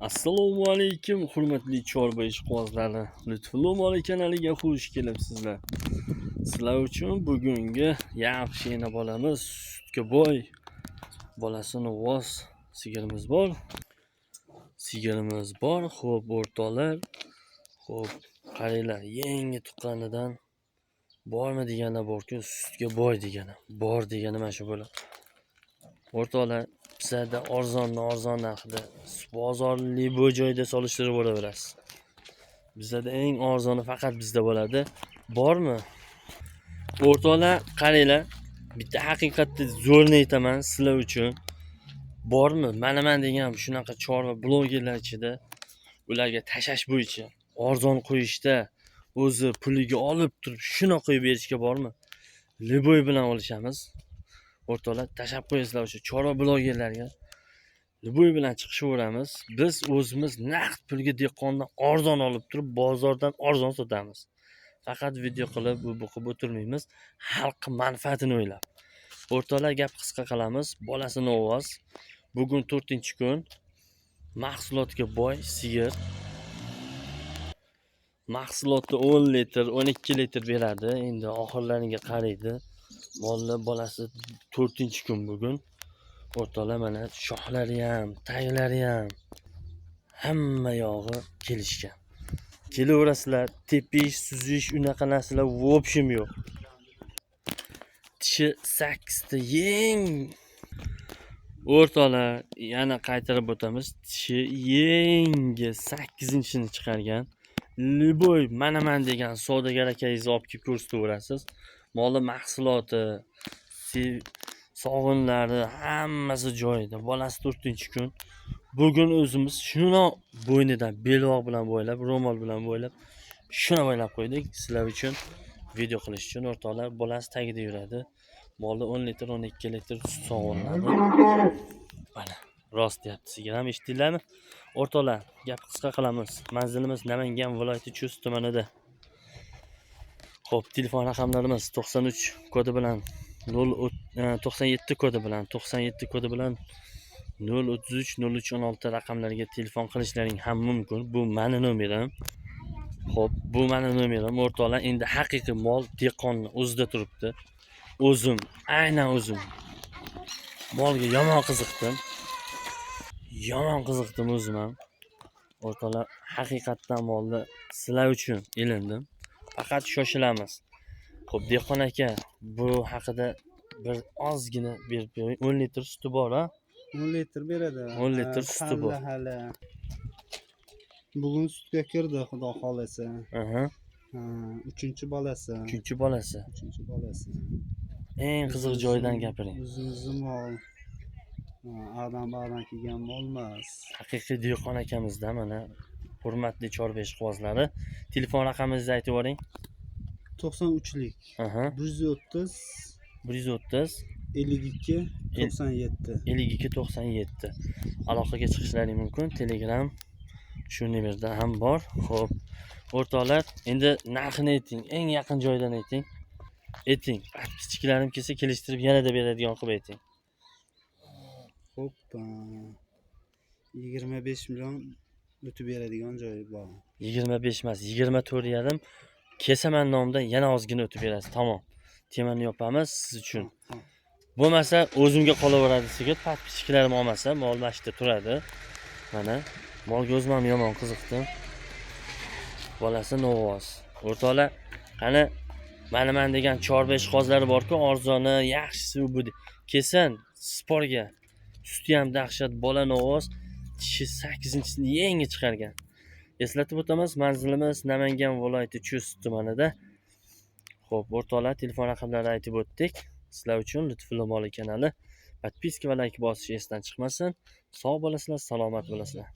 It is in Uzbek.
Assalomu alaykum, hurmatli chorba ishqibozlari. Lutfullo Moli kanaliga xush kelibsizlar. Sizlar uchun bugungi yaxshigina bolamiz, sutga boy bolasini voz sigirimiz bor. Xo'p, o'rtoqlar. Xo'p, qaranglar, yangi tuqqanidan bormi degani borku, sutga boy degani. Bor degani mana shu bo'ladi. O'rtoqlar, bizda arzon narxida bozorli bu joyda solishtirib olaverasiz. Bizda eng arzoni faqat bizda bo'ladi. Bormi? O'rtoqlar, qaranglar. Bitta haqiqatda zo'rni aytaman sizlar uchun. Bormi? Mana degan shunaqa chorva blogerlar ichida ularga tashash bo'yicha arzon qo'yishda o'zi puliga olib turib shuna qo'yib berishga bormi? Liboy bilan olishamiz. O'rtoqlar, tashab qo'yasizlar o'sha chorva blogerlarga. Liboy bilan chiqishaveramiz. Biz o'zimiz naqd pulga dehqondan arzon olib turib, bozordan arzon sotamiz. Faqat video qilib, bu qilib o'tirmaymiz. Xalq manfaatini o'ylab. O'rtoqlar, gap qisqa qilamiz. Bolasini ovoz. Bugun 4-kun. Mahsulotga boy sigir. Mahsulotni 10 litr, 12 litr beradi. Endi oxirlariga qaraydi. Mollar bolasi 4-kun bugun. O'rtoqlar, mana shoxlari ham, taglari ham hamma yog'i kelishgan. Kelaverasizlar, tepish, suzish, unaqa narsalar vobshim yo'q. Tishi 8 ta yeng. O'rtoqlar, yana qaytarib o'tamiz. Tishi yengi 8-chini chiqargan. Liboy mana degan savdogar akangizni olib kelib ko'rsataverasiz. Molli mahsuloti, sog'inlari hammasi joyida. Bolasi 4-kun. Bugun o'zimiz shuni bo'ynidan belvoq bilan bo'ylab, ro'mol bilan bo'ylab, shuni bo'ylab qo'ydik sizlar uchun video qilish uchun. O'rtoqlar, bolasi tagida yuradi. Molda 10 litr, 12 litr sut sog'inadi. Mana, rost deyapti. Sigir ham eshitdinglarmi? O'rtoqlar, gap qisqa qilamiz. Manzilimiz Namangan viloyati Chust tumanida. Xo'p, telefon raqamlarimiz 93 kodi bilan 97 kodi bilan 033 0316 raqamlariga telefon qilishlaring ham mumkin. Bu meni nomerim. Xo'p, bu meni nomerim. O'rtoqlar, endi haqiqiy mol dehqonni o'zida turibdi. Aynan o'zim molga yomon qiziqdim o'zim ham. O'rtoqlar, haqiqatdan molni sizlar uchun ilindim. Faqat shoshilamiz. Xo'p, dehqon aka, bu haqida bir ozgina berib bering. 10 litr suti bor, ha? 10 litr beradi. 10 litr suti bor. Hali. Bugun sutga kirdi, xudo xolasa. Uchinchi bolasi. Eng qiziq joyidan gapiring. O'zimizni mol. Adam kelgan mol emas. Haqiqiy dehqon akamizda mana hurmatli chorva ishqibozlari. Telefon raqamingizni aytib yuboring. 93lik. 130 52 97. Aloqaga chiqishlaring mumkin. Telegram shu nomerda ham bor. Xo'p, o'rtoqlar, endi narxini ayting. Eng yaqin joydan ayting. Kichiklarim kelsa kelishtirib yanada beradigan qilib ayting. Xo'p, 25 million o'tib beradigan joyi bor. 25 emas, 24,5 kesaman nomida yana ozgina o'tib berasiz. Tamom. Temani yopamiz siz uchun. Bo'lmasa o'zimga qolaveradi sigir. Kichiklarim olmasa, mol mashta turadi. Mana molga o'zim ham yomon qiziqdim. Bolasi novoz. O'rtoqlar, qani mana degan chorva ishqibozlari bor-ku, arzoni, yaxshisi bu. Kelsin sporga. Suti ham dahshat, bola novoz, tishi 8-chisini yangi chiqargan. Eslatib o'tamiz, manzilimiz Namangan viloyati Chust tumanida. Xo'p, o'rtoqlar, telefon raqamlarini aytib o'tdik. Sizlar uchun Lutfullo Moli kanali. Podpiska va like bosish esdan chiqmasin. Sog' bo'lasizlar, salomat bo'lasizlar.